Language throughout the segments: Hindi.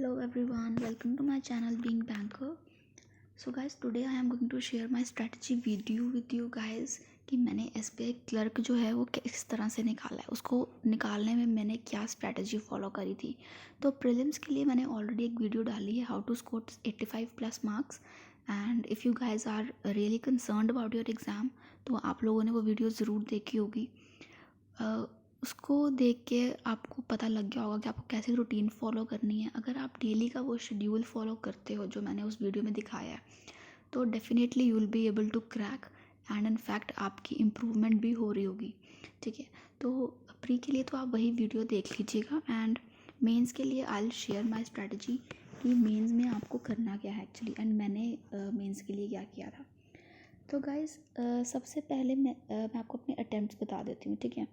Hello everyone, welcome to my channel Being Banker. So guys, today I am going to share my strategy video with you guys कि मैंने SBI क्लर्क जो है वो किस तरह से निकाला है, उसको निकालने में मैंने क्या स्ट्रैटेजी फॉलो करी थी। तो प्रीलिम्स के लिए मैंने ऑलरेडी एक वीडियो डाली है, how to score 85 plus marks. And if you guys are really concerned about your exam तो आप लोगों ने वो वीडियो ज़रूर देखी होगी। उसको देख के आपको पता लग गया होगा कि आपको कैसी रूटीन फॉलो करनी है। अगर आप डेली का वो शेड्यूल फॉलो करते हो जो मैंने उस वीडियो में दिखाया है तो definitely you will be able to crack and in fact आपकी इम्प्रूवमेंट भी हो रही होगी। ठीक है, तो प्री के लिए तो आप वही वीडियो देख लीजिएगा एंड मेंस के लिए I will share my strategy कि मेंस में आपको करना क्या है एक्चुअली, एंड मैंने मेंस के लिए क्या किया था। तो गाइज़ सबसे पहले मैं आपको अपने अटैम्प्ट्स बता देती हूँ। ठीक है,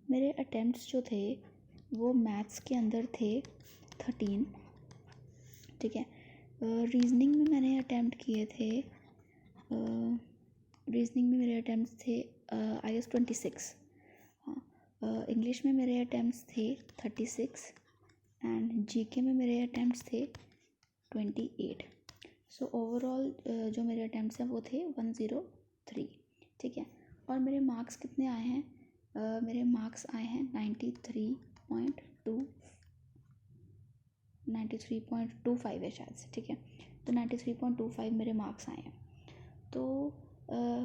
मेरे अटैम्प्ट्स जो थे वो मैथ्स के अंदर थे 13। ठीक है, रीजनिंग में मैंने अटैम्प्ट किए थे, रीजनिंग में मेरे अटैम्प्ट्स थे आई गेस 26। हाँ, इंग्लिश में मेरे अटैम्प्ट्स थे 36 एंड जीके में मेरे अटैम्प्ट्स थे 28। सो ओवरऑल जो मेरे अटैम्प्ट्स हैं वो थे 103। ठीक है, और मेरे मार्क्स कितने आए हैं? मेरे मार्क्स आए हैं 93.25 है शायद से। ठीक है, तो 93.25 मेरे मार्क्स आए हैं। तो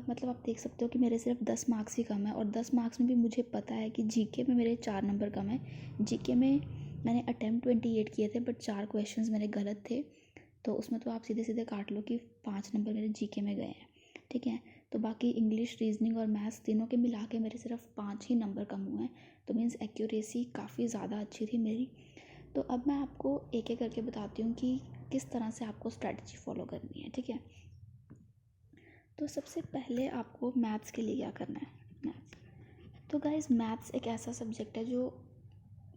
मतलब आप देख सकते हो कि मेरे सिर्फ 10 मार्क्स ही कम है, और 10 मार्क्स में भी मुझे पता है कि जीके में मेरे 4 नंबर कम है। जीके में मैंने अटैम्प्ट 28 किए थे बट 4 क्वेश्चंस मेरे गलत थे, तो उसमें तो आप सीधे सीधे काट लो कि 5 नंबर मेरे जीके में गए हैं। ठीक है, तो बाकी इंग्लिश, रीजनिंग और मैथ्स तीनों के मिला के मेरे सिर्फ 5 ही नंबर कम हुए हैं। तो मीन्स एक्यूरेसी काफ़ी ज़्यादा अच्छी थी मेरी। तो अब मैं आपको एक एक करके बताती हूँ कि किस तरह से आपको स्ट्रैटेजी फॉलो करनी है। ठीक है, तो सबसे पहले आपको मैथ्स के लिए क्या करना है। मैथ्स, तो गाइस मैथ्स एक ऐसा सब्जेक्ट है जो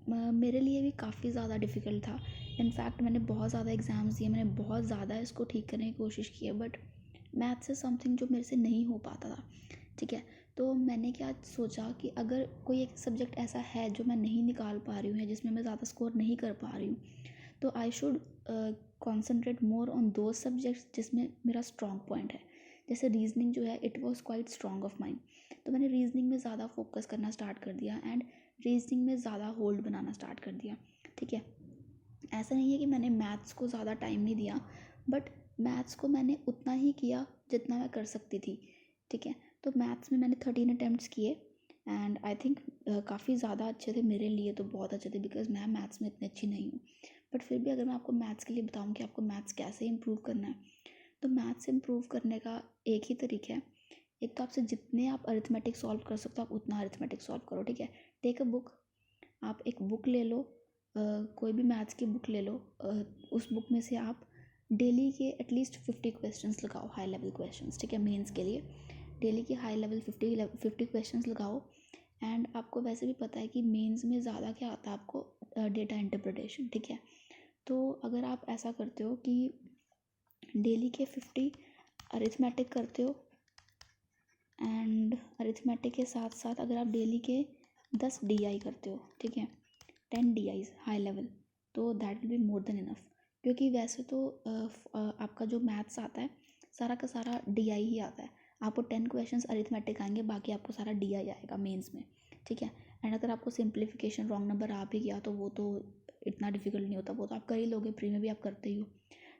मेरे लिए भी काफ़ी ज़्यादा डिफ़िकल्ट था। इनफैक्ट मैंने बहुत ज़्यादा एग्ज़ाम्स दिए, मैंने बहुत ज़्यादा इसको ठीक करने की कोशिश की है, बट मैथ्स इज़ समथिंग जो मेरे से नहीं हो पाता था। ठीक है, तो मैंने क्या सोचा कि अगर कोई एक सब्जेक्ट ऐसा है जो मैं नहीं निकाल पा रही हूँ या जिसमें मैं ज़्यादा स्कोर नहीं कर पा रही हूँ, तो I should concentrate more on दो सब्जेक्ट्स जिसमें मेरा स्ट्रॉन्ग पॉइंट है। जैसे रीजनिंग जो है it was quite strong of mind, तो मैंने रीजनिंग में ज़्यादा फोकस करना स्टार्ट कर दिया एंड रीजनिंग में ज़्यादा होल्ड बनाना स्टार्ट कर दिया। ठीक है, ऐसा नहीं है कि मैंने मैथ्स को ज़्यादा टाइम नहीं दिया, बट मैथ्स को मैंने उतना ही किया जितना मैं कर सकती थी। ठीक है, तो मैथ्स में मैंने 13 अटैम्प्ट्स किए एंड आई थिंक काफ़ी ज़्यादा अच्छे थे मेरे लिए, तो बहुत अच्छे थे बिकॉज मैं मैथ्स में इतनी अच्छी नहीं हूँ। बट फिर भी अगर मैं आपको मैथ्स के लिए बताऊँ कि आपको मैथ्स कैसे इम्प्रूव करना है, तो मैथ्स इम्प्रूव करने का एक ही तरीका है। एक तो आपसे जितने आप अरिथमेटिक सॉल्व कर सकते हो आप उतना अरिथमेटिक सॉल्व करो। ठीक है, टेक अ बुक, आप एक बुक ले लो, कोई भी मैथ्स की बुक ले लो, उस बुक में से आप डेली के एटलीस्ट 50 क्वेश्चंस लगाओ, हाई लेवल क्वेश्चंस। ठीक है, मेंस के लिए डेली के हाई लेवल 50 क्वेश्चंस लगाओ। एंड आपको वैसे भी पता है कि मेंस में ज़्यादा क्या आता है आपको, डेटा इंटरप्रिटेशन। ठीक है, तो अगर आप ऐसा करते हो कि डेली के 50 अरिथमेटिक करते हो एंड अरिथमेटिक के साथ साथ अगर आप डेली के 10 DI करते हो, ठीक है, 10 DIs हाई लेवल, तो that will be more than enough. क्योंकि वैसे तो आपका जो मैथ्स आता है सारा का सारा DI ही आता है। आपको 10 क्वेश्चंस अरिथमेटिक आएंगे, बाकी आपको सारा DI आएगा मेंस में। ठीक है, एंड अगर आपको सिंप्लीफिकेशन रॉन्ग नंबर आ भी गया तो वो तो इतना डिफिकल्ट नहीं होता, वो तो आप कर ही लोगे, प्री में भी आप करते ही हो।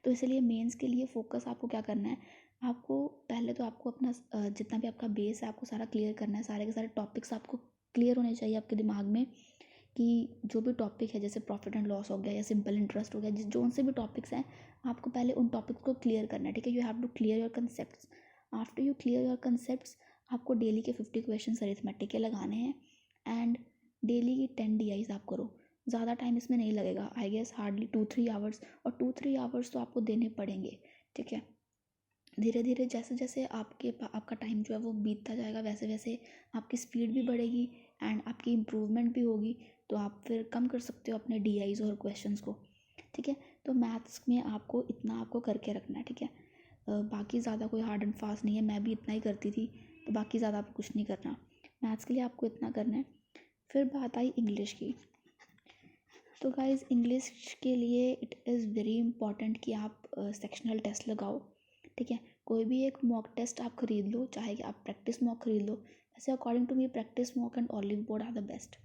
तो इसलिए मेंस के लिए फोकस आपको क्या करना है, आपको पहले तो आपको अपना जितना भी आपका बेस है आपको सारा क्लियर करना है। सारे के सारे टॉपिक्स आपको क्लियर होने चाहिए आपके दिमाग में कि जो भी टॉपिक है, जैसे प्रॉफिट एंड लॉस हो गया या सिंपल इंटरेस्ट हो गया, जिस जोन से भी टॉपिक्स हैं आपको पहले उन टॉपिक्स को क्लियर करना है। ठीक है, you have to clear your concept. After you clear your concept आपको डेली के 50 क्वेश्चन अरिथमेटिक के लगाने हैं एंड डेली की 10 DIs आप करो। ज़्यादा टाइम इसमें नहीं लगेगा, आई गेस हार्डली 2-3 आवर्स, और 2-3 आवर्स तो आपको देने पड़ेंगे। ठीक है, धीरे धीरे जैसे जैसे आपका टाइम जो है वो बीतता जाएगा वैसे वैसे आपकी स्पीड भी बढ़ेगी एंड आपकी इम्प्रूवमेंट भी होगी, तो आप फिर कम कर सकते हो अपने DIs और क्वेश्चंस को। ठीक है, तो मैथ्स में आपको इतना आपको करके रखना है। ठीक है, बाकी ज़्यादा कोई हार्ड एंड फास्ट नहीं है, मैं भी इतना ही करती थी, तो बाकी ज़्यादा आपको कुछ नहीं करना। मैथ्स के लिए आपको इतना करना है। फिर बात आई इंग्लिश की। तो गाइस इंग्लिश के लिए इट इज़ वेरी इंपॉर्टेंट कि आप सेक्शनल टेस्ट लगाओ, ठीक है। कोई भी एक मॉक टेस्ट आप खरीद लो, चाहे कि आप प्रैक्टिस मॉक खरीद लो। वैसे according to me practice mock and Oliveboard are the best.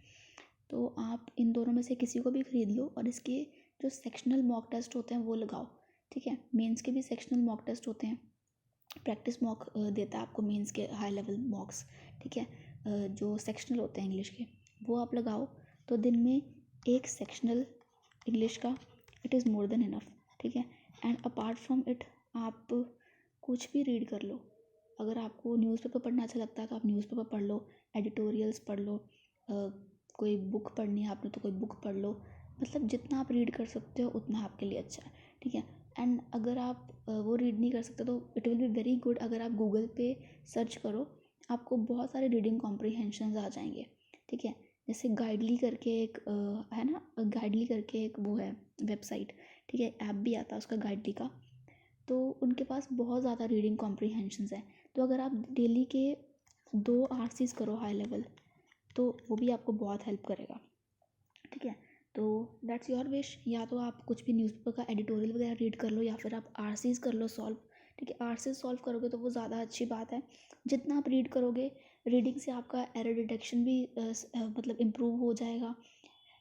तो आप इन दोनों में से किसी को भी खरीद लो और इसके जो सेक्शनल मॉक टेस्ट होते हैं वो लगाओ, ठीक है। मेंस के भी सेक्शनल मॉक टेस्ट होते हैं, प्रैक्टिस मॉक देता है आपको मेंस के हाई लेवल मॉक्स, ठीक है। जो सेक्शनल होते हैं इंग्लिश के वो आप लगाओ, तो दिन में एक सेक्शनल इंग्लिश का it is more than enough, ठीक है। एंड अपार्ट फ्रॉम इट आप कुछ भी रीड कर लो। अगर आपको न्यूज़पेपर पढ़ना अच्छा लगता है तो आप न्यूज़पेपर पढ़ लो, एडिटोरियल्स पढ़ लो, कोई बुक पढ़नी है आपने तो कोई बुक पढ़ लो। मतलब जितना आप रीड कर सकते हो उतना आपके लिए अच्छा है, ठीक है। एंड अगर आप वो रीड नहीं कर सकते तो it will be very good अगर आप गूगल पे सर्च करो, आपको बहुत सारे रीडिंग कॉम्प्रीहेंशंस आ जाएंगे, ठीक है। जैसे गाइडली करके एक है ना, गाइडली करके एक वो है वेबसाइट, ठीक है, ऐप भी आता है उसका गाइडली का। तो उनके पास बहुत ज़्यादा रीडिंग कॉम्प्रीहेंशंस है। तो अगर आप डेली के 2 आरसीज करो हाई लेवल, तो वो भी आपको बहुत हेल्प करेगा, ठीक है। तो दैट्स योर विश, या तो आप कुछ भी न्यूज़पेपर का एडिटोरियल वगैरह रीड कर लो या फिर आप आरसीज कर लो सॉल्व, ठीक है। आरसीज सॉल्व करोगे तो वो ज़्यादा अच्छी बात है। जितना आप रीड करोगे, रीडिंग से आपका एरर डिटेक्शन भी मतलब इम्प्रूव हो जाएगा।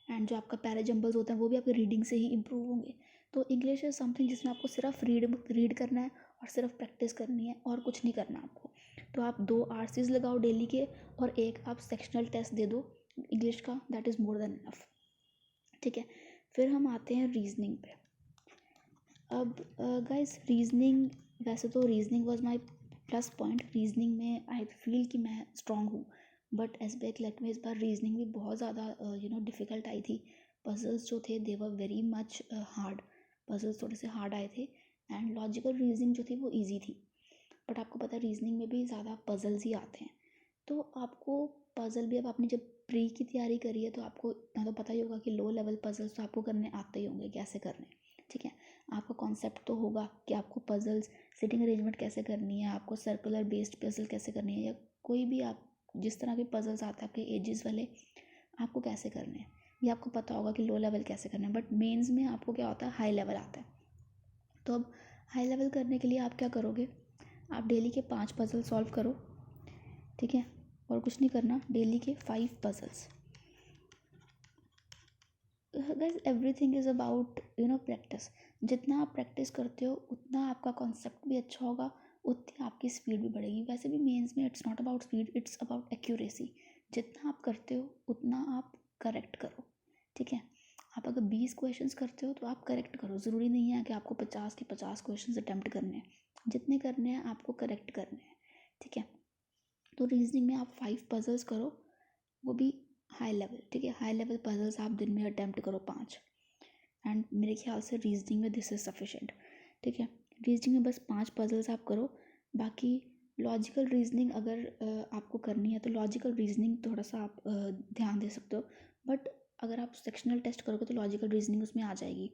एंड जो आपका पैराजम्बल्स होते हैं वो भी आपके रीडिंग से ही इम्प्रूव होंगे। तो इंग्लिश इज़ समथिंग जिसमें आपको सिर्फ रीड करना है और सिर्फ प्रैक्टिस करनी है और कुछ नहीं करना आपको। तो आप 2 आरसीज लगाओ डेली के और एक आप सेक्शनल टेस्ट दे दो इंग्लिश का, that is more than enough, ठीक है। फिर हम आते हैं रीजनिंग पे। अब गाइस रीजनिंग, वैसे तो reasoning was my plus point, reasoning में आई फील कि मैं स्ट्रांग हूँ। बट एसबीआई क्लर्क में इस बार रीजनिंग भी बहुत ज़्यादा डिफ़िकल्ट आई थी। पजल्स जो थे they were very much hard, puzzles थोड़े से हार्ड आए थे। एंड लॉजिकल रीजनिंग जो थी वो ईजी थी। बट आपको पता है रीजनिंग में भी ज़्यादा पजल्स ही आते हैं। तो आपको पजल भी, अब आपने जब प्री की तैयारी करी है तो आपको इतना तो पता ही होगा कि लो लेवल पजल्स तो आपको करने आते ही होंगे कैसे करने, ठीक है। आपका कॉन्सेप्ट तो होगा कि आपको पजल्स सिटिंग अरेंजमेंट कैसे करनी है, आपको सर्कुलर बेस्ड पजल कैसे करनी है, या कोई भी आप जिस तरह के पजल्स आते हैं आपके एजेस वाले आपको कैसे करने हैं, ये आपको पता होगा कि लो लेवल कैसे करना है। बट मेंस में आपको क्या होता है, हाई लेवल आता है। तो अब हाई लेवल करने के लिए आप क्या करोगे, आप डेली के 5 पजल सॉल्व करो, ठीक है। और कुछ नहीं करना, डेली के 5 puzzles. Guys everything is about practice. जितना आप प्रैक्टिस करते हो उतना आपका कॉन्सेप्ट भी अच्छा होगा, उतनी आपकी स्पीड भी बढ़ेगी। वैसे भी मेंस में it's not about speed, it's about accuracy. जितना आप करते हो उतना आप करेक्ट करो, ठीक है। आप अगर 20 क्वेश्चंस करते हो तो आप करेक्ट करो, ज़रूरी नहीं है कि आपको 50 के 50 क्वेश्चंस अटैम्प्ट करने हैं। जितने करने हैं आपको करेक्ट करने हैं, ठीक है। तो रीजनिंग में आप 5 पजल्स करो, वो भी हाई लेवल, ठीक है। हाई लेवल पजल्स आप दिन में अटैम्प्ट करो 5। एंड मेरे ख्याल से रीजनिंग में दिस इज़ सफिशेंट, ठीक है। रीजनिंग में बस 5 पजल्स आप करो। बाकी लॉजिकल रीजनिंग अगर आपको करनी है तो लॉजिकल रीजनिंग थोड़ा सा आप ध्यान दे सकते हो। बट अगर आप सेक्शनल टेस्ट करोगे तो लॉजिकल रीजनिंग उसमें आ जाएगी।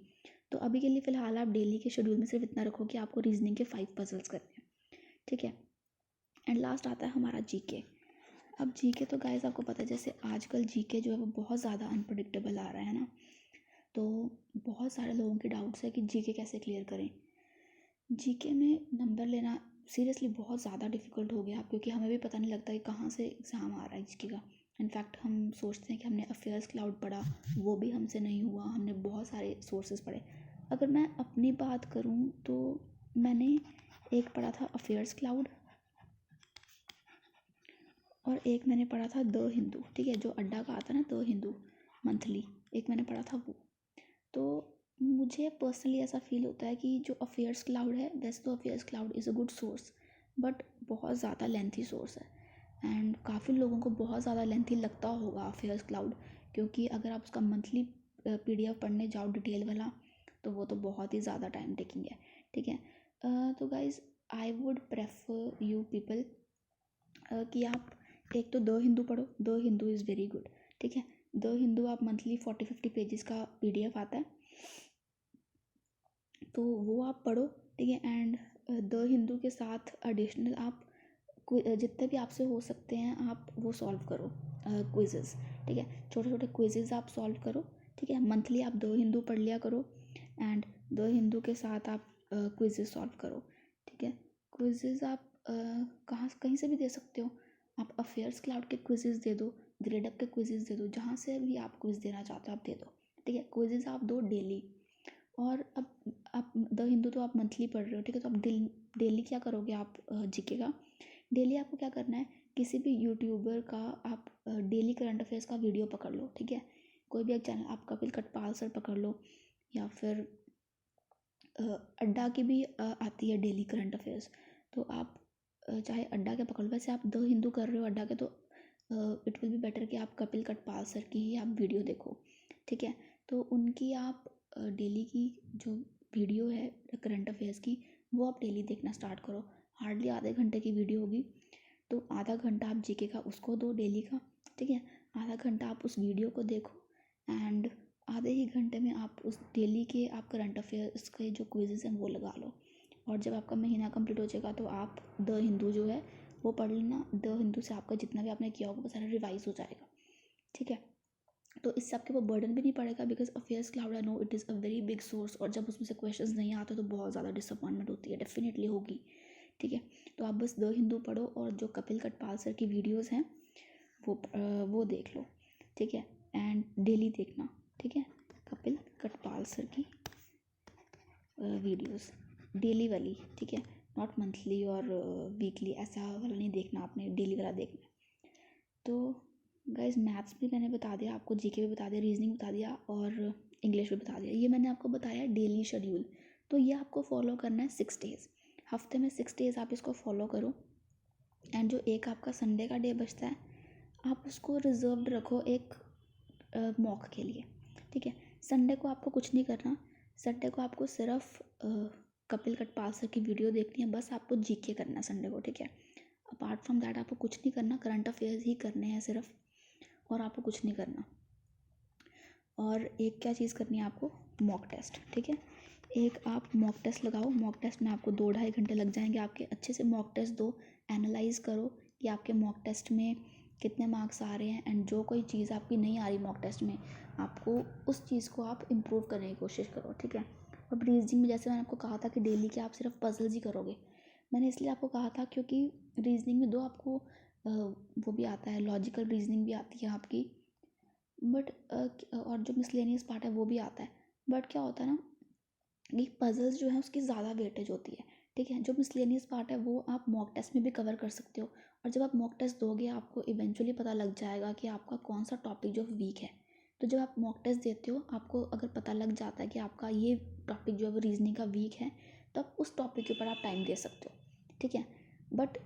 तो अभी के लिए फ़िलहाल आप डेली के शेड्यूल में सिर्फ इतना रखो कि आपको रीजनिंग के 5 पजल्स करने हैं, ठीक है। एंड लास्ट आता है हमारा जीके। अब जीके तो गाइस आपको पता है जैसे आजकल जीके जो है वो बहुत ज़्यादा अनप्रडिक्टेबल आ रहा है ना। तो बहुत सारे लोगों के डाउट्स है कि जीके कैसे क्लियर करें। जीके में नंबर लेना सीरियसली बहुत ज़्यादा डिफ़िकल्ट हो गया, क्योंकि हमें भी पता नहीं लगता कि कहाँ से एग्ज़ाम आ रहा है जीके का। इनफैक्ट हम सोचते हैं कि हमने अफेयर्स क्लाउड पढ़ा, वो भी हमसे नहीं हुआ, हमने बहुत सारे सोर्सेज पढ़े। अगर मैं अपनी बात करूँ तो मैंने एक पढ़ा था अफेयर्स क्लाउड और एक मैंने पढ़ा था द हिंदू, ठीक है, जो अड्डा का आता है ना द हिंदू मंथली, एक मैंने पढ़ा था वो। तो मुझे पर्सनली ऐसा फील होता है कि जो अफेयर्स क्लाउड है, वैसे तो affairs cloud is a good source, but बहुत ज़्यादा लेंथी सोर्स है। एंड काफ़ी लोगों को बहुत ज़्यादा लेंथी लगता होगा अफेयर्स क्लाउड, क्योंकि अगर आप उसका मंथली पीडीएफ पढ़ने जाओ डिटेल वाला तो वो तो बहुत ही ज़्यादा टाइम टेकिंग है, ठीक है। तो guys I would prefer you people कि आप एक तो द हिंदू पढ़ो, the Hindu is very good, ठीक है। द हिंदू आप मंथली 40-50 पेजेस का पीडीएफ आता है, तो वो आप पढ़ो, ठीक है। एंड द हिंदू के साथ एडिशनल आप जितने भी आपसे हो सकते हैं आप वो सॉल्व करो, क्विज़ेस, ठीक है। छोटे छोटे क्विज़ेस आप सॉल्व करो, ठीक है। मंथली आप 2 हिंदू पढ़ लिया करो एंड 2 हिंदू के साथ आप क्विज़ेस सॉल्व करो। ठीक है। क्विज़ेस आप कहीं से भी दे सकते हो। आप अफेयर्स क्लाउड के क्विज़ेस दे दो, ग्रेडअप के क्विज़ेस दे दो, जहाँ से भी आप क्विज़ देना चाहते हो आप दे दो। ठीक है। क्विज़ेस आप दो डेली। और अब आप द हिंदू तो आप मंथली पढ़ रहे हो, ठीक है। तो आप डेली क्या करोगे आप जीके का? डेली आपको क्या करना है, किसी भी यूट्यूबर का आप डेली करंट अफेयर्स का वीडियो पकड़ लो। ठीक है। कोई भी एक चैनल, आप कपिल कटपाल सर पकड़ लो, या फिर अड्डा की भी आती है डेली करंट अफेयर्स। तो आप चाहे अड्डा के पकड़ लो। वैसे आप द हिंदू कर रहे हो अड्डा के, तो इट विल बी बेटर कि आप कपिल कटपाल सर की ही आप वीडियो देखो। ठीक है। तो उनकी आप डेली की जो वीडियो है करंट अफेयर्स की, वो आप डेली देखना स्टार्ट करो। हार्डली आधे घंटे की वीडियो होगी, तो आधा घंटा आप जीके का उसको दो डेली का। ठीक है। आधा घंटा आप उस वीडियो को देखो एंड आधे ही घंटे में आप उस डेली के आप करंट अफेयर्स के जो क्विज़ेस हैं वो लगा लो। और जब आपका महीना कंप्लीट हो जाएगा तो आप द हिंदू जो है वो पढ़ लेना। द हिंदू से आपका जितना भी आपने किया होगा वो सारा रिवाइज हो जाएगा। ठीक है। तो इससे आपके ऊपर बर्डन भी नहीं पड़ेगा, because affairs cloud I know it is a very big source, और जब उसमें से क्वेश्चंस नहीं आते तो बहुत ज़्यादा डिसअपॉइंटमेंट होती है, डेफिनेटली होगी। ठीक है। तो आप बस द हिंदू पढ़ो और जो कपिल कटपाल सर की वीडियोज़ हैं वो देख लो। ठीक है। एंड डेली देखना। ठीक है। कपिल कटपाल सर की वीडियोस डेली वाली। ठीक है। नॉट मंथली और वीकली, ऐसा वाला नहीं देखना आपने, डेली वाला देखना है। तो गाइज मैथ्स भी मैंने बता दिया आपको, जीके भी बता दिया, रीजनिंग बता दिया और इंग्लिश भी बता दिया। ये मैंने आपको बताया डेली शेड्यूल। तो ये आपको फॉलो करना है 6 डेज़, हफ्ते में 6 डेज़ आप इसको फॉलो करो। एंड जो एक आपका संडे का डे बचता है, आप उसको रिजर्व्ड रखो एक मॉक के लिए। ठीक है। संडे को आपको कुछ नहीं करना। संडे को आपको सिर्फ कपिल कटपाल सर की वीडियो देखनी है, बस आपको जीके करना है संडे को। ठीक है। अपार्ट फ्रॉम दैट आपको कुछ नहीं करना, करंट अफेयर्स ही करने हैं सिर्फ, और आपको कुछ नहीं करना। और एक क्या चीज़ करनी है आपको, मॉक टेस्ट। ठीक है। एक आप मॉक टेस्ट लगाओ। मॉक टेस्ट में आपको 2-2.5 घंटे लग जाएंगे आपके। अच्छे से मॉक टेस्ट दो, एनालाइज करो कि आपके मॉक टेस्ट में कितने मार्क्स आ रहे हैं। एंड जो कोई चीज़ आपकी नहीं आ रही मॉक टेस्ट में, आपको उस चीज़ को आप इम्प्रूव करने की कोशिश करो। ठीक है। अब रीजनिंग में जैसे मैंने आपको कहा था कि डेली के आप सिर्फ पजल्स ही करोगे, मैंने इसलिए आपको कहा था क्योंकि रीजनिंग में दो आपको वो भी आता है, लॉजिकल रीजनिंग भी आती है आपकी, बट और जो मिसलेनियस पार्ट है वो भी आता है। बट क्या होता है ना, ये पजल्स जो है उसकी ज़्यादा वेटेज होती है। ठीक है। जो मिसलेनियस पार्ट है वो आप मॉक टेस्ट में भी कवर कर सकते हो, और जब आप मॉक टेस्ट दोगे आपको इवेंचुअली पता लग जाएगा कि आपका कौन सा टॉपिक जो वीक है। तो जब आप मॉक टेस्ट देते हो, आपको अगर पता लग जाता है कि आपका ये टॉपिक जो है वो रीजनिंग का वीक है, तो आप उस टॉपिक के ऊपर आप टाइम दे सकते हो। ठीक है। बट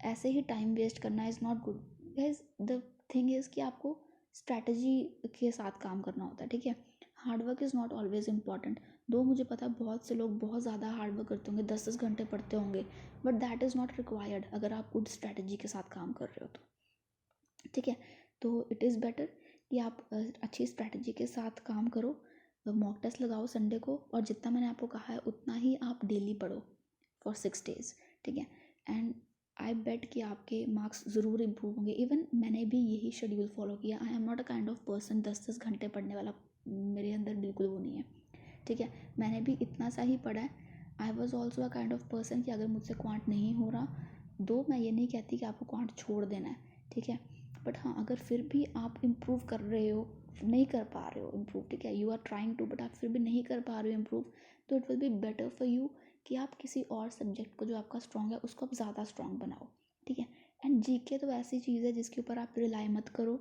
ऐसे ही टाइम वेस्ट करना is not good. Guys the thing is कि आपको स्ट्रैटेजी के साथ काम करना होता है। ठीक है। Hard work is not always important. दो मुझे पता है बहुत से लोग बहुत ज़्यादा हार्ड वर्क करते होंगे, 10-10 घंटे पढ़ते होंगे, but that is not required अगर आप गुड स्ट्रैटेजी के साथ काम कर रहे हो तो। ठीक है। तो इट इज़ बेटर कि आप अच्छी स्ट्रैटेजी के साथ काम करो, मॉक टेस्ट लगाओ संडे को, और जितना मैंने आपको कहा है उतना ही आप डेली पढ़ो फॉर 6 डेज़। ठीक है। एंड आई बेट कि आपके मार्क्स ज़रूर इम्प्रूव होंगे। इवन मैंने भी यही शेड्यूल फॉलो किया। I am not a kind of person 10-10 घंटे पढ़ने वाला, मेरे अंदर बिल्कुल वो नहीं है। ठीक है। मैंने भी इतना सा ही पढ़ा है। I was also a kind of person कि अगर मुझसे क्वांट नहीं हो रहा, दो मैं ये नहीं कहती कि आपको क्वांट छोड़ देना है। ठीक है। बट हाँ, अगर फिर भी आप इम्प्रूव कर रहे हो, नहीं कर पा रहे हो इम्प्रूव, ठीक है, you are trying to, but आप फिर भी नहीं कर पा रहे हो इम्प्रूव, तो it will be better for you कि आप किसी और सब्जेक्ट को जो आपका स्ट्रॉन्ग है उसको आप ज़्यादा स्ट्रॉन्ग बनाओ। ठीक है। एंड जीके तो ऐसी चीज़ है जिसके ऊपर आप रिलाई मत करो।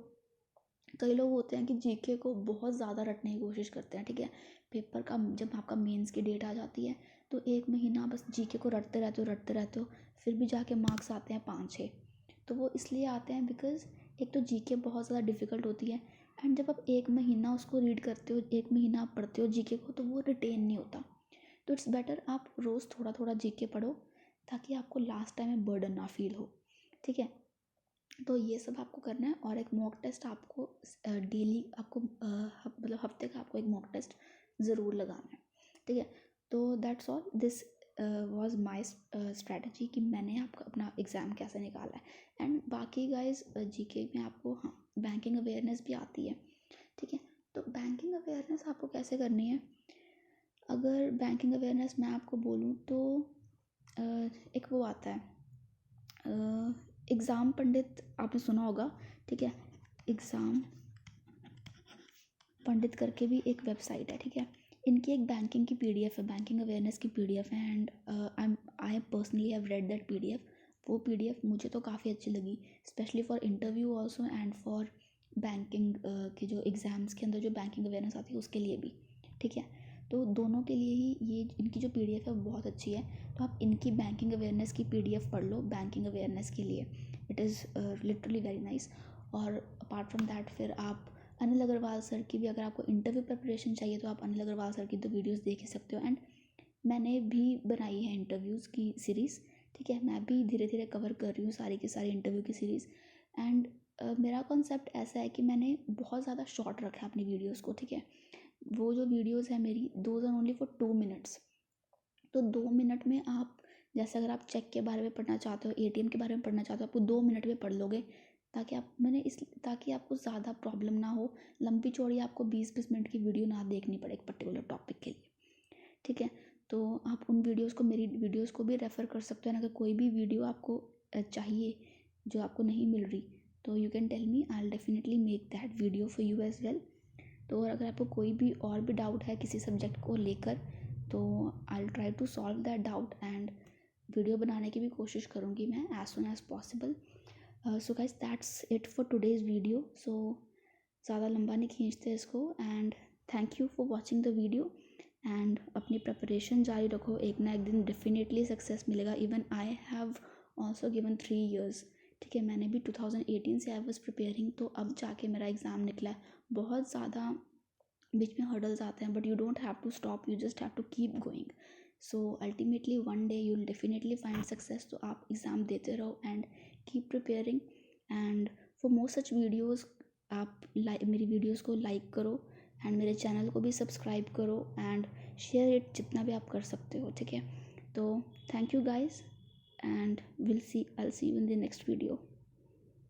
कई लोग होते हैं कि जीके को बहुत ज़्यादा रटने की कोशिश करते हैं। ठीक है। पेपर का जब आपका मेंस की डेट आ जाती है तो 1 महीना बस जीके को रटते रहते हो, फिर भी जाके मार्क्स आते हैं 5-6। तो वो इसलिए आते हैं बिकॉज एक तो जीके बहुत ज़्यादा डिफ़िकल्ट होती है, एंड जब आप 1 महीना उसको रीड करते हो, 1 महीना आप पढ़ते हो जीके को, तो वो रिटेन नहीं होता। तो इट्स बेटर आप रोज़ थोड़ा थोड़ा जीके पढ़ो, ताकि आपको लास्ट टाइम में बर्डन ना फील हो। ठीक है। तो ये सब आपको करना है, और एक मॉक टेस्ट आपको डेली आपको मतलब हफ्ते का आपको एक मॉक टेस्ट ज़रूर लगाना है। ठीक है। तो that's all, this was my strategy कि मैंने आपका अपना एग्ज़ाम कैसे निकाला है। एंड बाकी गाइस जीके में आपको हाँ बैंकिंग अवेयरनेस भी आती है। ठीक है। तो बैंकिंग अवेयरनेस आपको कैसे करनी है? अगर बैंकिंग अवेयरनेस मैं आपको बोलूँ तो एक वो आता है, एग्ज़ाम पंडित आपने सुना होगा, ठीक है। एग्ज़ाम पंडित करके भी एक वेबसाइट है, ठीक है। इनकी एक बैंकिंग की पीडीएफ है, बैंकिंग अवेयरनेस की पीडीएफ है, and I personally have read that PDF. वो पीडीएफ मुझे तो काफ़ी अच्छी लगी, specially for interview also and for banking के जो एग्ज़ाम्स के अंदर जो बैंकिंग अवेयरनेस आती है उसके लिए भी, ठीक है। तो दोनों के लिए ही ये इनकी जो पीडीएफ है वो बहुत अच्छी है। तो आप इनकी बैंकिंग अवेयरनेस की पीडीएफ पढ़ लो बैंकिंग अवेयरनेस के लिए, it is literally very nice. और अपार्ट फ्रॉम दैट फिर आप अनिल अग्रवाल सर की भी, अगर आपको इंटरव्यू प्रिपरेशन चाहिए तो आप अनिल अग्रवाल सर की तो वीडियोस देख ही सकते हो। एंड मैंने भी बनाई है इंटरव्यूज़ की सीरीज़, ठीक है। मैं भी धीरे धीरे कवर कर रही हूँ सारी की सारी इंटरव्यू की सीरीज़। एंड मेरा कॉन्सेप्ट ऐसा है कि मैंने बहुत ज़्यादा शॉर्ट रखा है अपनी वीडियोज़ को, ठीक है। वो जो वीडियोज़ है मेरी, those are only for 2 minutes. तो 2 मिनट में आप, जैसे अगर आप चेक के बारे में पढ़ना चाहते हो, एटीएम के बारे में पढ़ना चाहते हो, आपको 2 मिनट में पढ़ लोगे, ताकि आपको ज़्यादा प्रॉब्लम ना हो, लंबी चौड़ी आपको 20-20 मिनट की वीडियो ना देखनी पड़े एक पर्टिकुलर टॉपिक के लिए, ठीक है। तो आप उन वीडियोज़ को, मेरी वीडियोज़ को भी रेफ़र कर सकते हो। अगर कोई भी वीडियो आपको चाहिए जो आपको नहीं मिल रही, तो you can tell me, I will definitely make that video for you as well. तो अगर आपको कोई भी और भी डाउट है किसी सब्जेक्ट को लेकर, तो I will try to solve that doubt, and video बनाने की भी कोशिश करूँगी मैं as soon as possible. So guys, that's it for today's video. सो ज़्यादा लंबा नहीं खींचते इसको, and thank you for watching the video. And अपनी प्रिपरेशन जारी रखो, एक ना एक दिन डेफिनेटली सक्सेस मिलेगा। Even I have also given 3 years, ठीक है। मैंने भी 2018 से आई वॉज प्रिपेयरिंग, तो अब जाके मेरा एग्ज़ाम निकला है। बहुत ज़्यादा बीच में हर्डल्स आते हैं, but you don't have to stop, you just have to keep going. So ultimately one day you will definitely find success. तो आप एग्ज़ाम देते रहो and keep preparing. And for more such videos आप मेरी वीडियोज़ को लाइक करो, एंड मेरे चैनल को भी सब्सक्राइब करो, एंड शेयर इट जितना भी आप कर सकते हो, ठीक है। तो thank you guys, and I will see you in the next video.